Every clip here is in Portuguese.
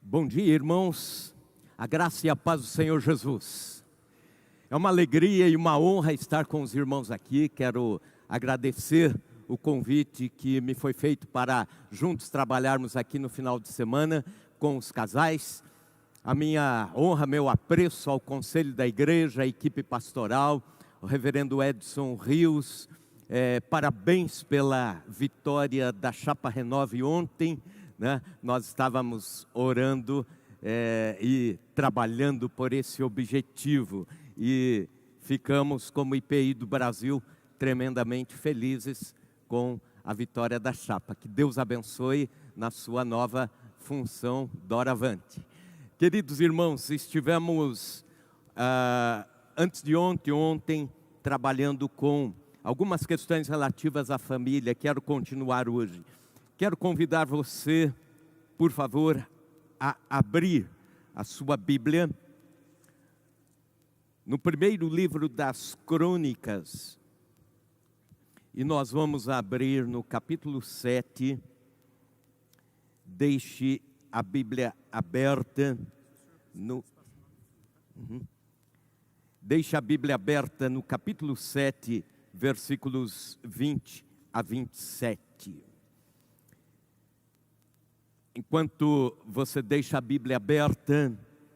Bom dia, irmãos. A graça e a paz do Senhor Jesus. É uma alegria e uma honra estar com os irmãos aqui. Quero agradecer o convite que me foi feito para juntos trabalharmos aqui no final de semana com os casais. A minha honra, meu apreço ao conselho da igreja, à equipe pastoral, o reverendo Edson Rios. Parabéns pela vitória da Chapa Renove ontem, né? Nós estávamos orando e trabalhando por esse objetivo e ficamos, como IPI do Brasil, tremendamente felizes com a vitória da Chapa. Que Deus abençoe na sua nova função doravante. Queridos irmãos, estivemos antes de ontem trabalhando com algumas questões relativas à família. Quero continuar hoje. Quero convidar você, por favor, a abrir a sua Bíblia no primeiro livro das Crônicas. E nós vamos abrir no capítulo 7. Deixe a Bíblia aberta Deixe a Bíblia aberta no capítulo 7, versículos 20 a 27. Enquanto você deixa a Bíblia aberta,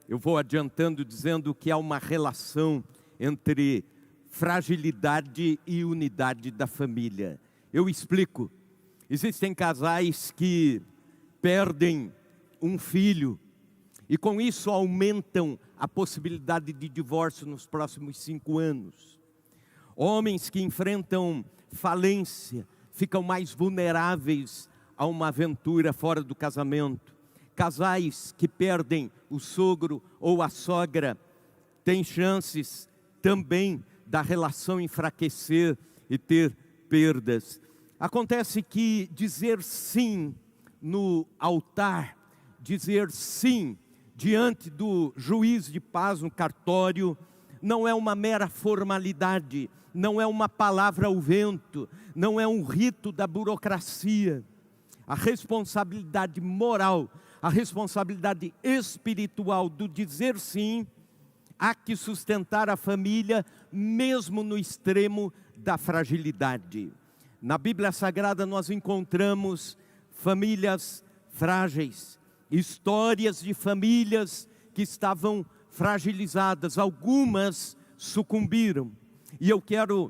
eu vou adiantando dizendo que há uma relação entre fragilidade e unidade da família. Eu explico. Existem casais que perdem um filho e com isso aumentam a possibilidade de divórcio nos próximos 5 anos. Homens que enfrentam falência ficam mais vulneráveis a uma aventura fora do casamento. Casais que perdem o sogro ou a sogra têm chances também da relação enfraquecer e ter perdas. Acontece que dizer sim no altar, dizer sim diante do juiz de paz no cartório, não é uma mera formalidade, não é uma palavra ao vento, não é um rito da burocracia. A responsabilidade moral, a responsabilidade espiritual do dizer sim, há que sustentar a família mesmo no extremo da fragilidade. Na Bíblia Sagrada nós encontramos famílias frágeis, histórias de famílias que estavam fragilizadas, algumas sucumbiram. E eu quero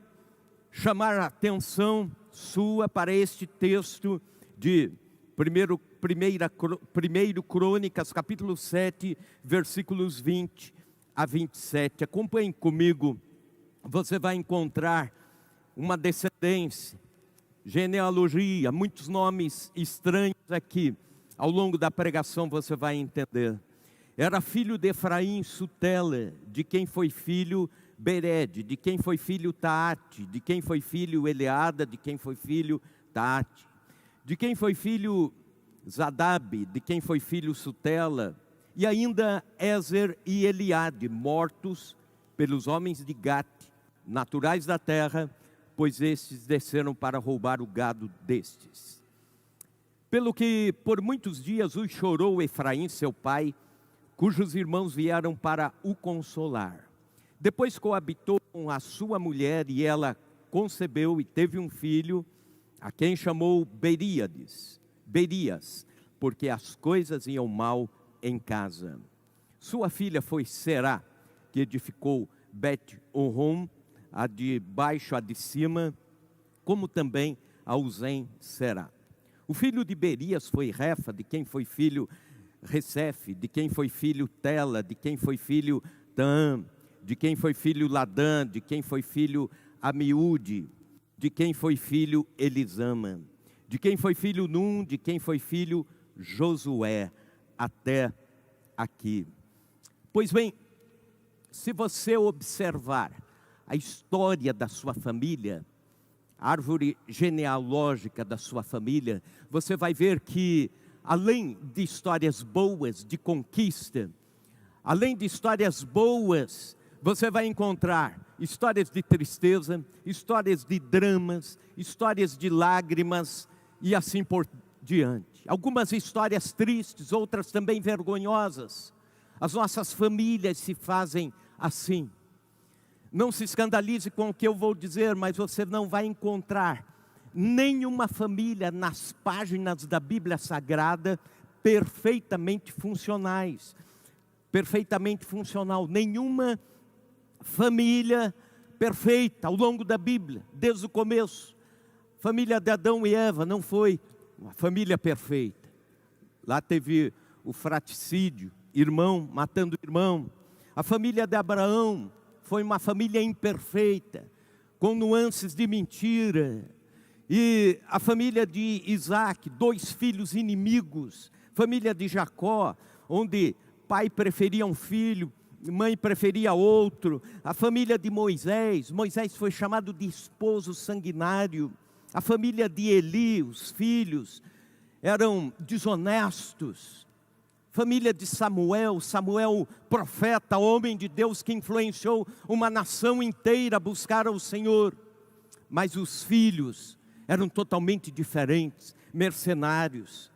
chamar a atenção sua para este texto de 1 Crônicas, capítulo 7, versículos 20 a 27. Acompanhem comigo, você vai encontrar uma descendência, genealogia, muitos nomes estranhos aqui. Ao longo da pregação você vai entender. Era filho de Efraim, Sutela, de quem foi filho Bered, de quem foi filho Taate, de quem foi filho Eleada, de quem foi filho Taate, de quem foi filho Zadab, de quem foi filho Sutela, e ainda Ezer e Eliade, mortos pelos homens de Gate, naturais da terra, pois estes desceram para roubar o gado destes. Pelo que por muitos dias o chorou Efraim, seu pai, cujos irmãos vieram para o consolar. Depois coabitou com a sua mulher e ela concebeu e teve um filho, a quem chamou Berias, porque as coisas iam mal em casa. Sua filha foi Será, que edificou Bet-Horon, a de baixo, a de cima, como também a Uzem Será. O filho de Berias foi Refa, de quem foi filho Recefe, de quem foi filho Tela, de quem foi filho Tam, de quem foi filho Ladã, de quem foi filho Amiúde, de quem foi filho Elisama, de quem foi filho Num, de quem foi filho Josué, até aqui. Pois bem, se você observar a história da sua família, a árvore genealógica da sua família, você vai ver que, além de histórias boas de conquista, além de histórias boas, você vai encontrar histórias de tristeza, histórias de dramas, histórias de lágrimas e assim por diante. Algumas histórias tristes, outras também vergonhosas. As nossas famílias se fazem assim. Não se escandalize com o que eu vou dizer, mas você não vai encontrar nenhuma família nas páginas da Bíblia Sagrada perfeitamente funcionais. Perfeitamente funcional. Nenhuma família perfeita ao longo da Bíblia, desde o começo. A família de Adão e Eva não foi uma família perfeita. Lá teve o fratricídio, irmão matando irmão. A família de Abraão foi uma família imperfeita, com nuances de mentira. E a família de Isaac, 2 filhos inimigos. Família de Jacó, onde pai preferia um filho, mãe preferia outro. A família de Moisés, Moisés foi chamado de esposo sanguinário. A família de Eli, os filhos eram desonestos. Família de Samuel, Samuel profeta, homem de Deus que influenciou uma nação inteira a buscar ao Senhor. Mas os filhos eram totalmente diferentes, mercenários.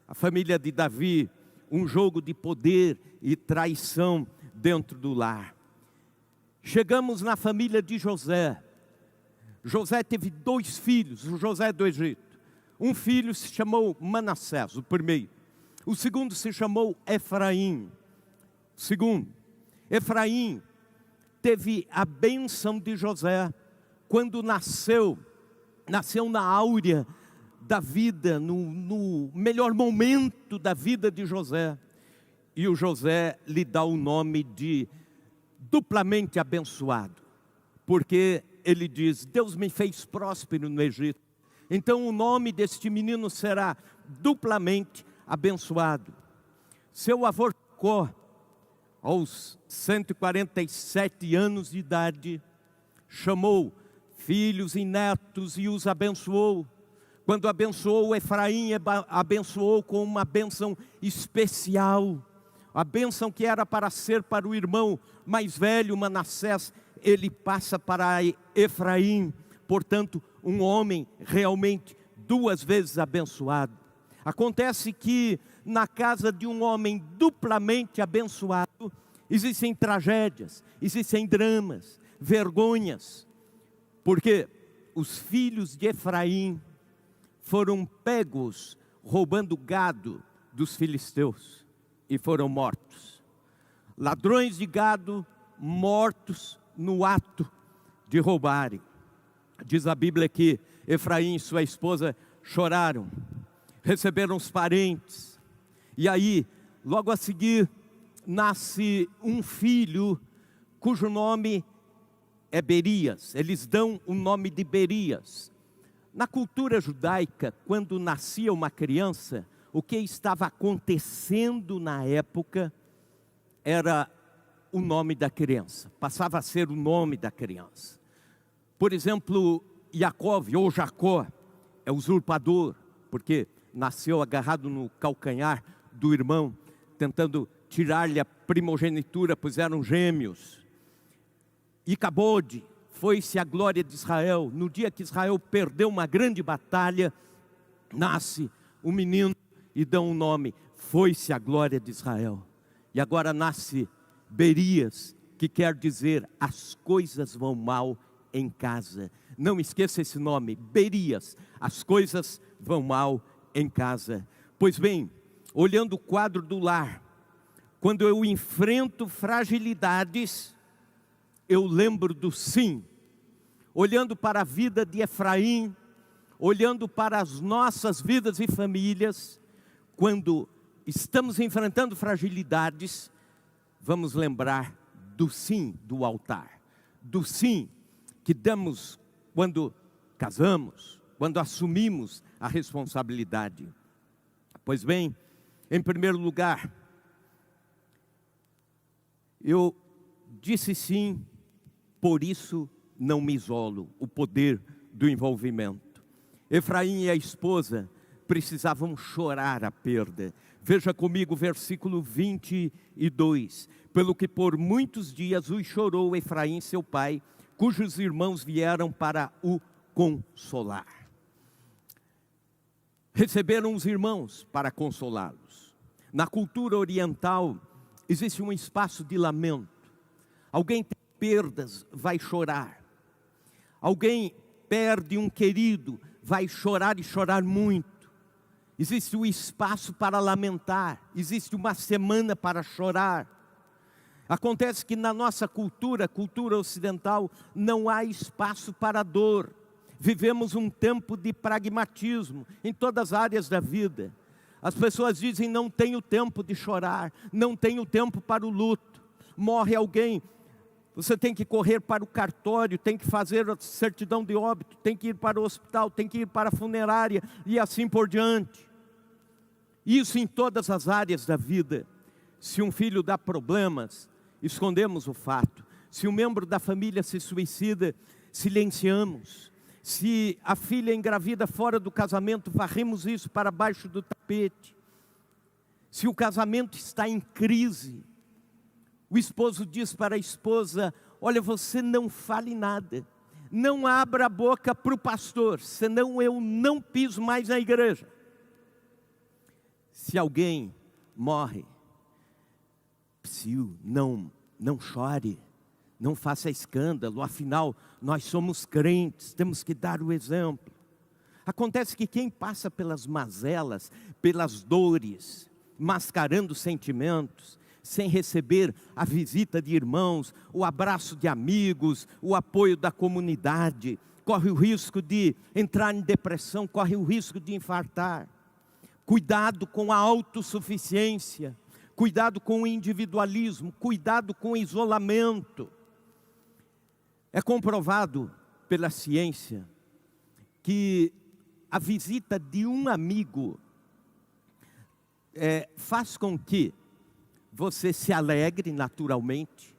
A família de Davi, um jogo de poder e traição dentro do lar. Chegamos na família de José. José teve 2 filhos, o José do Egito. Um filho se chamou Manassés, o primeiro. O segundo se chamou Efraim. Segundo, Efraim teve a bênção de José quando nasceu na áurea da vida, no melhor momento da vida de José. E o José lhe dá o nome de duplamente abençoado, porque ele diz: Deus me fez próspero no Egito, então o nome deste menino será duplamente abençoado. Seu avô Jacó, aos 147 anos de idade, chamou filhos e netos e os abençoou. Quando abençoou Efraim, abençoou com uma bênção especial. A bênção que era para ser para o irmão mais velho, Manassés, ele passa para Efraim. Portanto, um homem realmente 2 vezes abençoado. Acontece que na casa de um homem duplamente abençoado, existem tragédias, existem dramas, vergonhas. Porque os filhos de Efraim foram pegos roubando gado dos filisteus e foram mortos. Ladrões de gado mortos no ato de roubarem. Diz a Bíblia que Efraim e sua esposa choraram, receberam os parentes. E aí, logo a seguir, nasce um filho cujo nome é Berias. Eles dão o nome de Berias. Na cultura judaica, quando nascia uma criança, o que estava acontecendo na época era o nome da criança. Passava a ser o nome da criança. Por exemplo, Yaakov ou Jacó é usurpador, porque nasceu agarrado no calcanhar do irmão, tentando tirar-lhe a primogenitura, pois eram gêmeos. Icabode, foi-se a glória de Israel. No dia que Israel perdeu uma grande batalha, nasce um menino e dão um nome, foi-se a glória de Israel. E agora nasce Berias, que quer dizer as coisas vão mal em casa. Não esqueça esse nome, Berias, as coisas vão mal em casa. Pois bem, olhando o quadro do lar, quando eu enfrento fragilidades, eu lembro do sim. Olhando para a vida de Efraim, olhando para as nossas vidas e famílias, quando estamos enfrentando fragilidades, vamos lembrar do sim do altar, do sim que damos quando casamos, quando assumimos a responsabilidade. Pois bem, em primeiro lugar, eu disse sim, por isso não me isolo, o poder do envolvimento. Efraim e a esposa precisavam chorar a perda. Veja comigo o versículo 22. Pelo que por muitos dias o chorou Efraim, seu pai, cujos irmãos vieram para o consolar. receberam os irmãos para consolá-los. Na cultura oriental, existe um espaço de lamento. Alguém tem perdas, vai chorar. Alguém perde um querido, vai chorar e chorar muito. Existe um espaço para lamentar, existe uma semana para chorar. Acontece que na nossa cultura, cultura ocidental, não há espaço para dor. Vivemos um tempo de pragmatismo em todas as áreas da vida. As pessoas dizem, não tenho tempo de chorar, não tenho tempo para o luto. Morre alguém, você tem que correr para o cartório, tem que fazer a certidão de óbito, tem que ir para o hospital, tem que ir para a funerária e assim por diante. Isso em todas as áreas da vida. Se um filho dá problemas, escondemos o fato. Se um membro da família se suicida, silenciamos. Se a filha engravida fora do casamento, varremos isso para baixo do tapete. Se o casamento está em crise, o esposo diz para a esposa, olha, você não fale nada. Não abra a boca para o pastor, senão eu não piso mais na igreja. Se alguém morre, psiu, não chore. Não faça escândalo, afinal, nós somos crentes, temos que dar o exemplo. Acontece que quem passa pelas mazelas, pelas dores, mascarando sentimentos, sem receber a visita de irmãos, o abraço de amigos, o apoio da comunidade, corre o risco de entrar em depressão, corre o risco de infartar. Cuidado com a autossuficiência, cuidado com o individualismo, cuidado com o isolamento. É comprovado pela ciência que a visita de um amigo faz com que você se alegre naturalmente.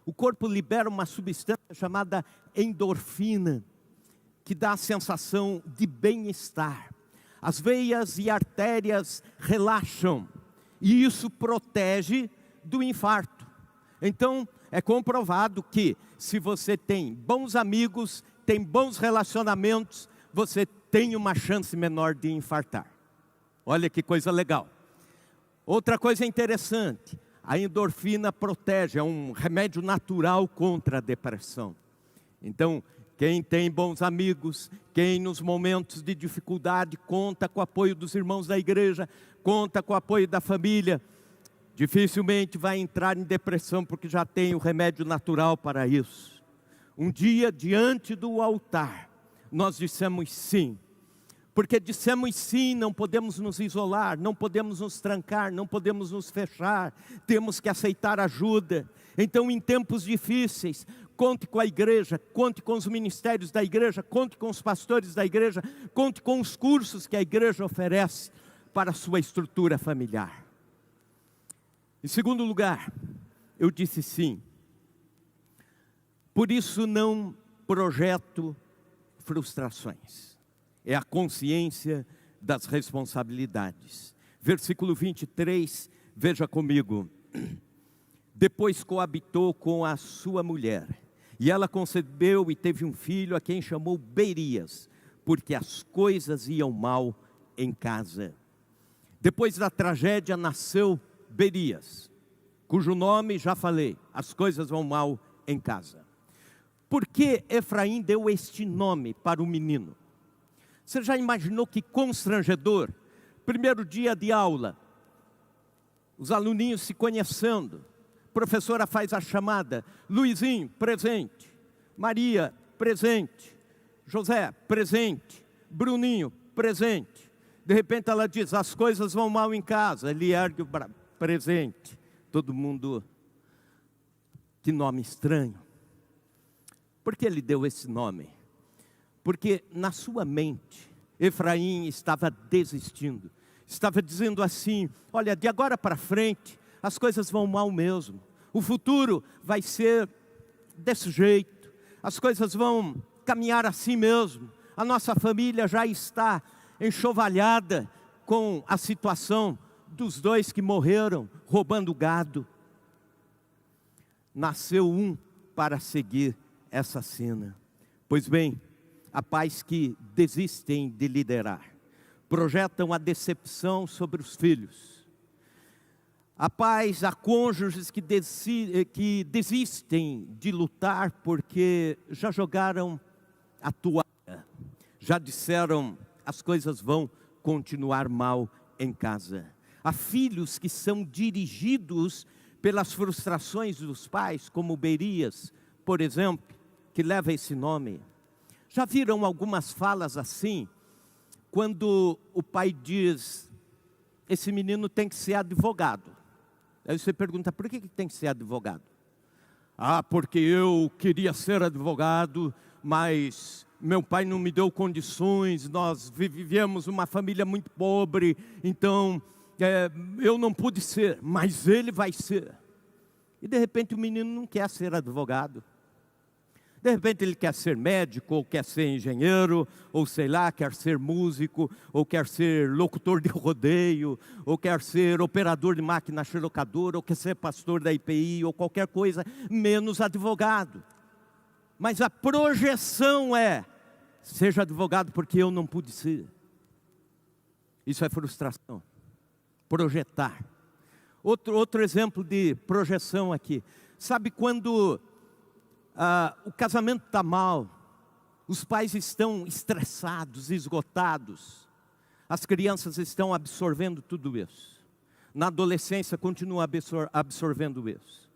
O corpo libera uma substância chamada endorfina, que dá a sensação de bem-estar. As veias e artérias relaxam e isso protege do infarto. Então, é comprovado que se você tem bons amigos, tem bons relacionamentos, você tem uma chance menor de infartar. Olha que coisa legal. Outra coisa interessante, a endorfina protege, é um remédio natural contra a depressão. Então, quem tem bons amigos, quem nos momentos de dificuldade conta com o apoio dos irmãos da igreja, conta com o apoio da família, dificilmente vai entrar em depressão porque já tem o remédio natural para isso. Um dia, diante do altar, nós dissemos sim. Porque dissemos sim, não podemos nos isolar, não podemos nos trancar, não podemos nos fechar. Temos que aceitar ajuda. Então, em tempos difíceis, conte com a igreja, conte com os ministérios da igreja, conte com os pastores da igreja, conte com os cursos que a igreja oferece para a sua estrutura familiar. Em segundo lugar, eu disse sim. Por isso não projeto frustrações. É a consciência das responsabilidades. Versículo 23, veja comigo. Depois coabitou com a sua mulher, e ela concebeu e teve um filho a quem chamou Berias, porque as coisas iam mal em casa. Depois da tragédia nasceu Berias, cujo nome já falei, as coisas vão mal em casa. Por que Efraim deu este nome para o menino? Você já imaginou que constrangedor? Primeiro dia de aula, os aluninhos se conhecendo, a professora faz a chamada, Luizinho, presente, Maria, presente, José, presente, Bruninho, presente. De repente ela diz, as coisas vão mal em casa, ele ergue o braço, presente. Todo mundo, que nome estranho. Por que ele deu esse nome? Porque na sua mente, Efraim estava desistindo. Estava dizendo assim, olha, de agora para frente, as coisas vão mal mesmo. O futuro vai ser desse jeito. As coisas vão caminhar assim mesmo. A nossa família já está enxovalhada com a situação dos dois que morreram roubando gado. Nasceu um para seguir essa cena. Pois bem, há pais que desistem de liderar, projetam a decepção sobre os filhos. Há pais, há cônjuges que desistem de lutar porque já jogaram a toalha, já disseram as coisas vão continuar mal em casa. Há filhos que são dirigidos pelas frustrações dos pais, como Berias, por exemplo, que leva esse nome. Já viram algumas falas assim, quando o pai diz, esse menino tem que ser advogado. Aí você pergunta, por que tem que ser advogado? Ah, porque eu queria ser advogado, mas meu pai não me deu condições, nós vivíamos uma família muito pobre, então eu não pude ser, mas ele vai ser. E de repente o menino não quer ser advogado. De repente ele quer ser médico, ou quer ser engenheiro, ou sei lá, quer ser músico, ou quer ser locutor de rodeio, ou quer ser operador de máquina xerocadora, ou quer ser pastor da IPI, ou qualquer coisa, menos advogado. Mas a projeção é, seja advogado porque eu não pude ser. Isso é frustração. Projetar. Outro exemplo de projeção aqui. Sabe quando o casamento está mal, os pais estão estressados, esgotados, as crianças estão absorvendo tudo isso. Na adolescência continua absorvendo isso.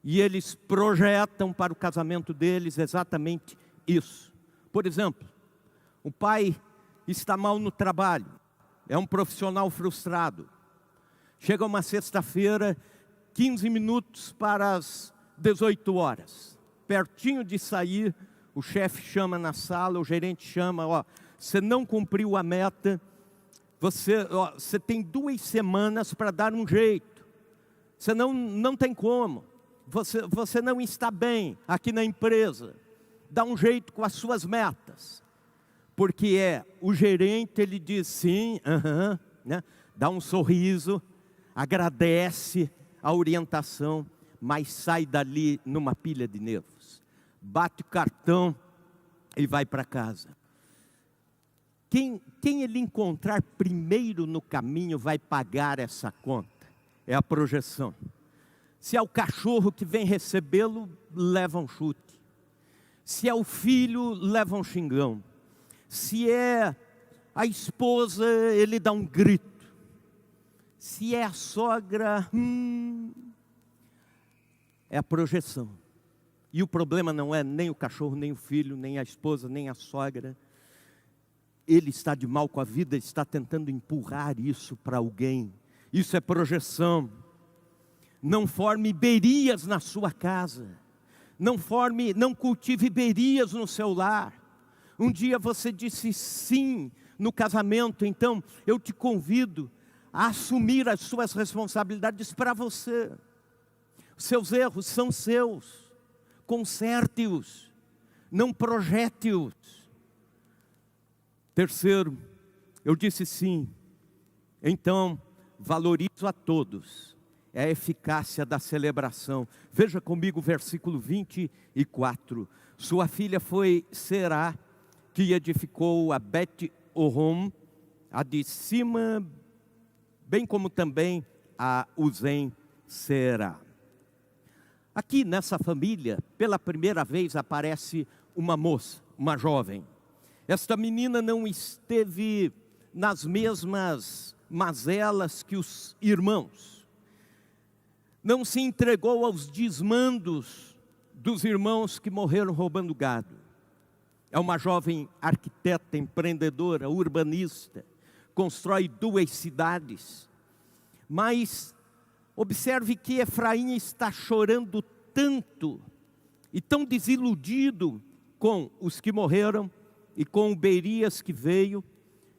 E eles projetam para o casamento deles exatamente isso. Por exemplo, o pai está mal no trabalho, é um profissional frustrado. Chega uma sexta-feira, 15 minutos para as 18 horas. Pertinho de sair, o chefe chama na sala, o gerente chama, ó, você não cumpriu a meta, você tem 2 semanas para dar um jeito. Você não tem como. Você não está bem aqui na empresa. Dá um jeito com as suas metas. Porque o gerente, ele diz sim, né? Dá um sorriso, agradece a orientação, mas sai dali numa pilha de nervos. Bate o cartão e vai para casa. Quem ele encontrar primeiro no caminho vai pagar essa conta. É a projeção. Se é o cachorro que vem recebê-lo, leva um chute. Se é o filho, leva um xingão. Se é a esposa, ele dá um grito. Se é a sogra, é a projeção. E o problema não é nem o cachorro, nem o filho, nem a esposa, nem a sogra. Ele está de mal com a vida, está tentando empurrar isso para alguém. Isso é projeção. Não forme Berias na sua casa. Não cultive Berias no seu lar. Um dia você disse sim no casamento, então eu te convido a assumir as suas responsabilidades para você. Os seus erros são seus. Conserte-os, não projete-os. Terceiro, eu disse sim. Então, valorizo a todos. É a eficácia da celebração. Veja comigo o versículo 24. Sua filha foi Será, que edificou a Bet-Horon, a de cima, bem como também a Uzem Será. Aqui nessa família, pela primeira vez aparece uma moça, uma jovem. Esta menina não esteve nas mesmas mazelas que os irmãos. Não se entregou aos desmandos dos irmãos que morreram roubando gado. É uma jovem arquiteta, empreendedora, urbanista. Constrói 2 cidades. Mas observe que Efraim está chorando tanto e tão desiludido com os que morreram e com o Berias que veio,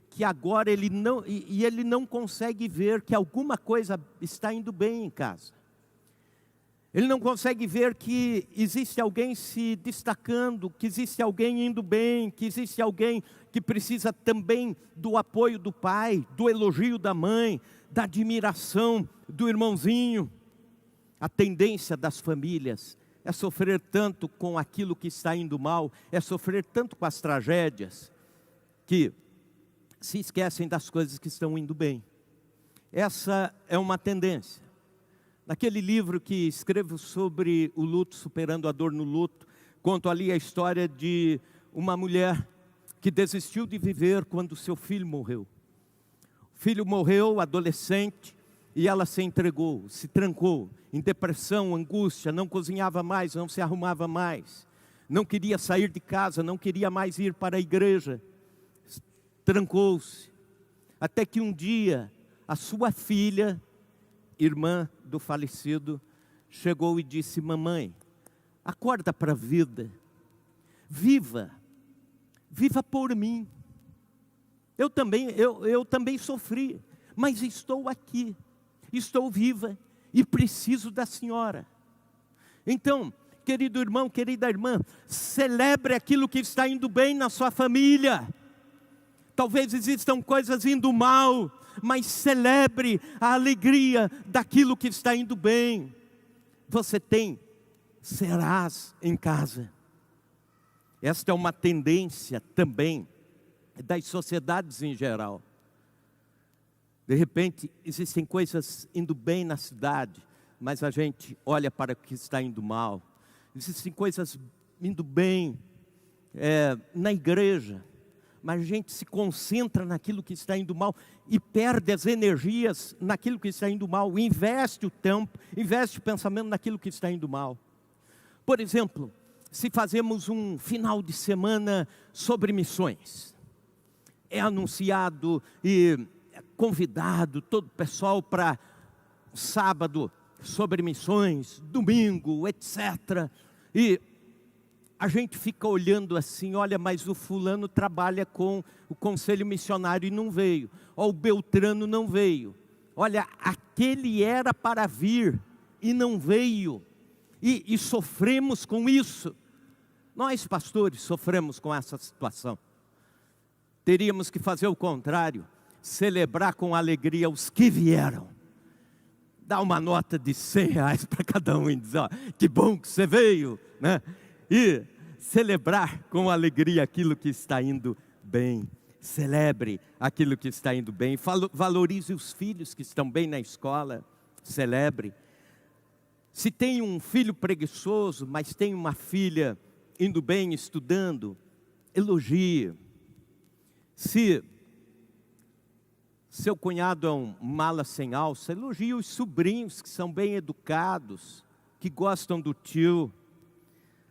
que agora ele não consegue ver que alguma coisa está indo bem em casa. Ele não consegue ver que existe alguém se destacando, que existe alguém indo bem, que existe alguém que precisa também do apoio do pai, do elogio da mãe, da admiração do irmãozinho. A tendência das famílias é sofrer tanto com aquilo que está indo mal, é sofrer tanto com as tragédias, que se esquecem das coisas que estão indo bem. Essa é uma tendência. Naquele livro que escrevo sobre o luto, superando a dor no luto, conto ali a história de uma mulher que desistiu de viver quando seu filho morreu. O filho morreu, adolescente, e ela se entregou, se trancou em depressão, angústia, não cozinhava mais, não se arrumava mais, não queria sair de casa, não queria mais ir para a igreja, trancou-se, até que um dia a sua filha, irmã do falecido, chegou e disse: mamãe, acorda para a vida, viva por mim. Eu também sofri, mas estou aqui, estou viva e preciso da senhora. Então, querido irmão, querida irmã, celebre aquilo que está indo bem na sua família. Talvez existam coisas indo mal, mas celebre a alegria daquilo que está indo bem. Você tem serás em casa. Esta é uma tendência também das sociedades em geral. De repente, existem coisas indo bem na cidade, mas a gente olha para o que está indo mal. Existem coisas indo bem na igreja, mas a gente se concentra naquilo que está indo mal e perde as energias naquilo que está indo mal, investe o tempo, investe o pensamento naquilo que está indo mal. Por exemplo, se fazemos um final de semana sobre missões, é anunciado e convidado todo o pessoal para sábado sobre missões, domingo, etc. E a gente fica olhando assim, olha, mas o fulano trabalha com o conselho missionário e não veio. Ó, o Beltrano não veio. Olha, aquele era para vir e não veio. E sofremos com isso. Nós, pastores, sofremos com essa situação. Teríamos que fazer o contrário, celebrar com alegria os que vieram. Dar uma nota de R$100 para cada um e dizer: ó, que bom que você veio, né? E celebrar com alegria aquilo que está indo bem. Celebre aquilo que está indo bem. Valorize os filhos que estão bem na escola. Celebre. Se tem um filho preguiçoso, mas tem uma filha indo bem, estudando, elogie. Se seu cunhado é um mala sem alça, elogie os sobrinhos que são bem educados, que gostam do tio.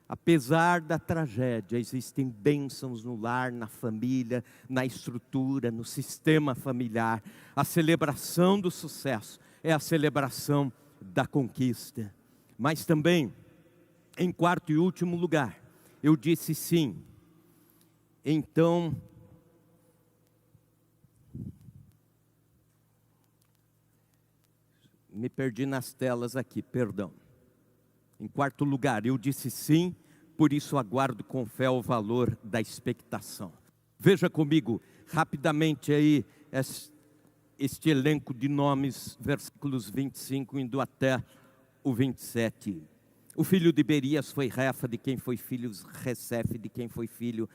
Apesar da tragédia, existem bênçãos no lar, na família, na estrutura, no sistema familiar. A celebração do sucesso é a celebração da conquista. Mas também, em quarto e último lugar, eu disse sim. Então, me perdi nas telas aqui, perdão. Em quarto lugar, eu disse sim, por isso aguardo com fé o valor da expectação. Veja comigo, rapidamente aí, este elenco de nomes, versículos 25 indo até o 27. O filho de Berias foi Refa, de quem foi filho Recefe, de quem foi filho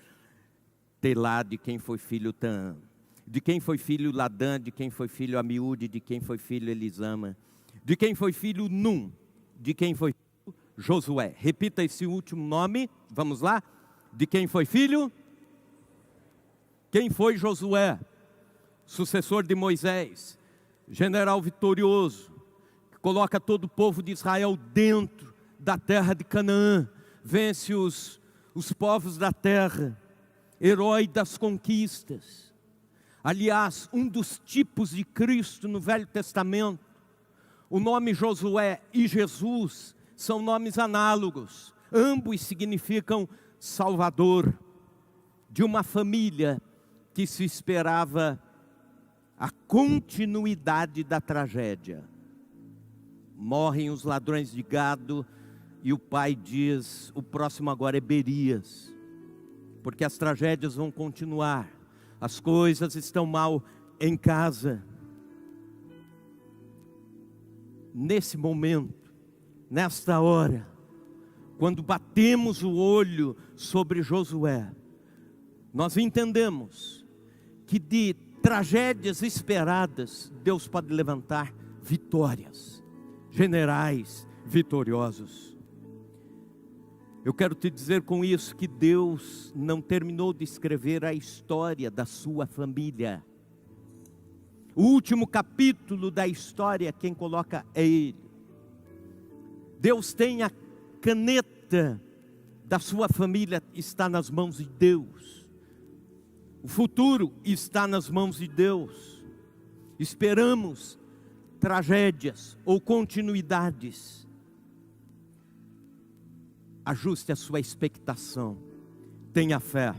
Telá, de quem foi filho Tan, de quem foi filho Ladã, de quem foi filho Amiúde, de quem foi filho Elisama, de quem foi filho Num, de quem foi filho Josué. Repita esse último nome, vamos lá. De quem foi filho? Quem foi Josué? Sucessor de Moisés, general vitorioso, que coloca todo o povo de Israel dentro da terra de Canaã, vence os povos da terra, herói das conquistas. Aliás, um dos tipos de Cristo no Velho Testamento, o nome Josué e Jesus são nomes análogos, ambos significam Salvador, de uma família que se esperava a continuidade da tragédia. Morrem os ladrões de gado e o pai diz: o próximo agora é Berias, porque as tragédias vão continuar, as coisas estão mal em casa. Nesse momento, nesta hora, quando batemos o olho sobre Josué, nós entendemos que de tragédias esperadas, Deus pode levantar vitórias, generais vitoriosos. Eu quero te dizer com isso que Deus não terminou de escrever a história da sua família. O último capítulo da história, quem coloca é Ele. Deus tem a caneta da sua família, está nas mãos de Deus. O futuro está nas mãos de Deus. Esperamos tragédias ou continuidades. Ajuste a sua expectação. Tenha fé.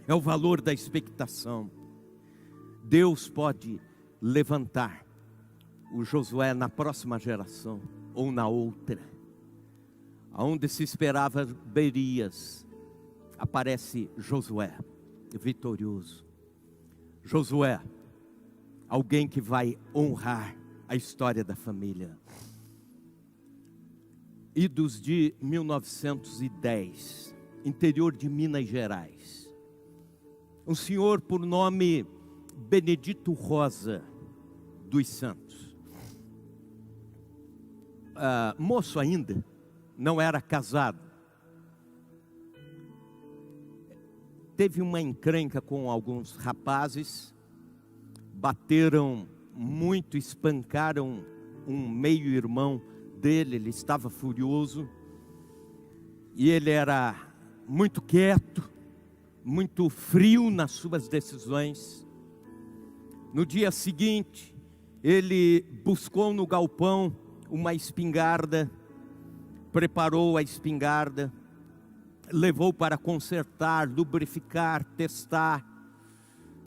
É o valor da expectação. Deus pode levantar o Josué na próxima geração ou na outra. Aonde se esperava Berias, aparece Josué, vitorioso. Josué, alguém que vai honrar a história da família. Idos de 1910, interior de Minas Gerais. Um senhor por nome Benedito Rosa dos Santos. Moço ainda, não era casado. Teve uma encrenca com alguns rapazes, bateram muito, espancaram um meio-irmão dele, ele estava furioso, e ele era muito quieto, muito frio nas suas decisões. No dia seguinte, ele buscou no galpão uma espingarda, preparou a espingarda, levou para consertar, lubrificar, testar.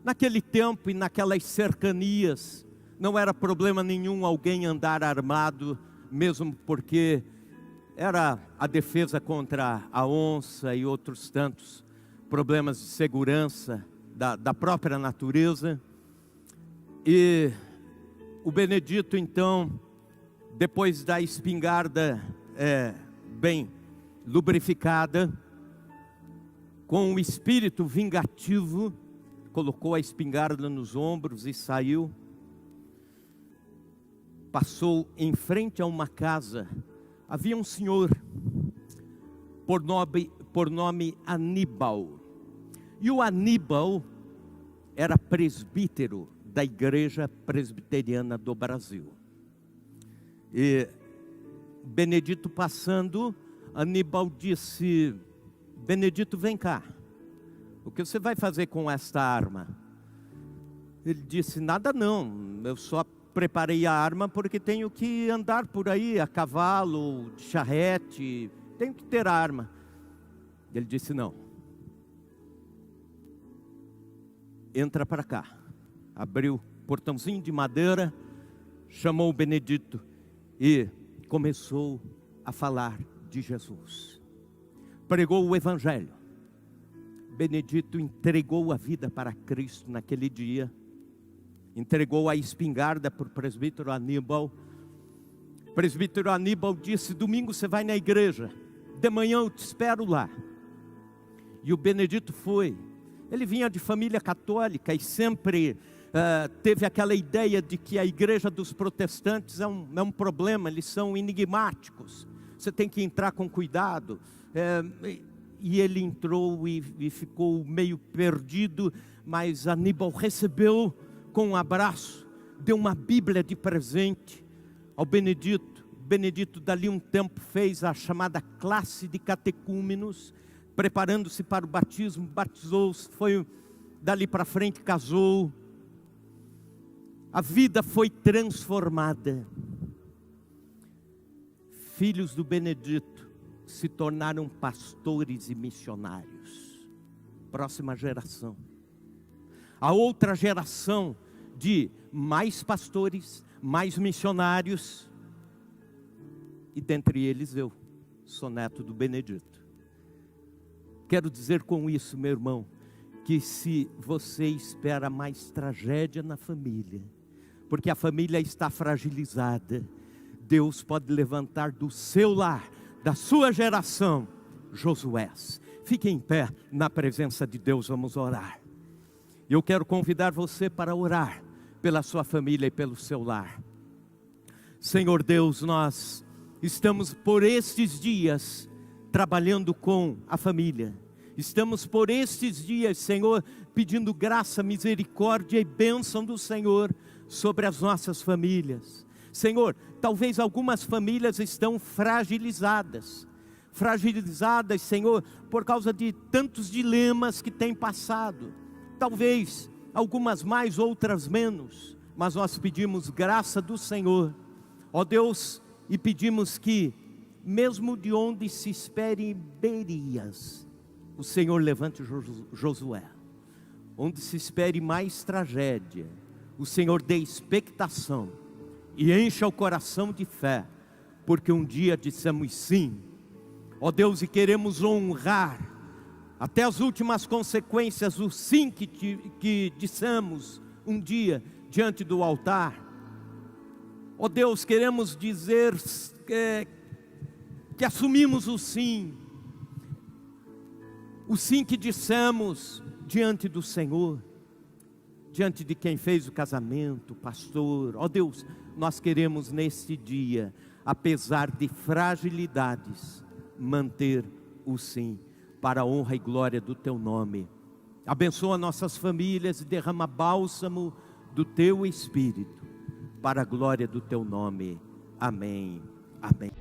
Naquele tempo e naquelas cercanias, não era problema nenhum alguém andar armado, mesmo porque era a defesa contra a onça e outros tantos problemas de segurança da própria natureza. E o Benedito, então, depois da espingarda bem lubrificada, com o espírito vingativo, colocou a espingarda nos ombros e saiu. Passou em frente a uma casa. Havia um senhor por nome Aníbal. E o Aníbal era presbítero da Igreja Presbiteriana do Brasil. E Benedito passando, Aníbal disse: Benedito, vem cá. O que você vai fazer com esta arma? Ele disse: nada não, eu só preparei a arma porque tenho que andar por aí a cavalo, de charrete, tenho que ter arma. Ele disse: não, entra para cá. Abriu o portãozinho de madeira, chamou o Benedito e começou a falar de Jesus. Pregou o Evangelho. Benedito entregou a vida para Cristo naquele dia. Entregou a espingarda para o presbítero Aníbal. O presbítero Aníbal disse: domingo você vai na igreja, de manhã eu te espero lá. E o Benedito foi. Ele vinha de família católica e sempre teve aquela ideia de que a igreja dos protestantes é um problema, eles são enigmáticos, você tem que entrar com cuidado. E ele entrou e ficou meio perdido, mas Aníbal recebeu com um abraço, deu uma Bíblia de presente ao Benedito. Benedito dali um tempo fez a chamada classe de catecúmenos, preparando-se para o batismo, batizou-se, foi dali para frente, casou. A vida foi transformada. Filhos do Benedito se tornaram pastores e missionários. Próxima geração. A outra geração de mais pastores, mais missionários. E dentre eles eu, sou neto do Benedito. Quero dizer com isso, meu irmão, que se você espera mais tragédia na família, porque a família está fragilizada, Deus pode levantar do seu lar, da sua geração, Josués. Fique em pé na presença de Deus, vamos orar. Eu quero convidar você para orar pela sua família e pelo seu lar. Senhor Deus, nós estamos por estes dias trabalhando com a família. Estamos por estes dias, Senhor, pedindo graça, misericórdia e bênção do Senhor sobre as nossas famílias. Senhor, talvez algumas famílias estão fragilizadas, Senhor, por causa de tantos dilemas que têm passado. Talvez algumas mais, outras menos, mas nós pedimos graça do Senhor, ó Deus, e pedimos que, mesmo de onde se espere Berias, o Senhor levante Josué. Onde se espere mais tragédia, o Senhor dê expectação e encha o coração de fé, porque um dia dissemos sim, ó Deus, e queremos honrar até as últimas consequências o sim que dissemos um dia diante do altar. Ó Deus, queremos dizer que assumimos o sim que dissemos diante do Senhor, diante de quem fez o casamento, o pastor. Ó Deus, nós queremos neste dia, apesar de fragilidades, manter o sim, para a honra e glória do Teu nome. Abençoa nossas famílias e derrama bálsamo do Teu Espírito, para a glória do Teu nome. Amém. Amém.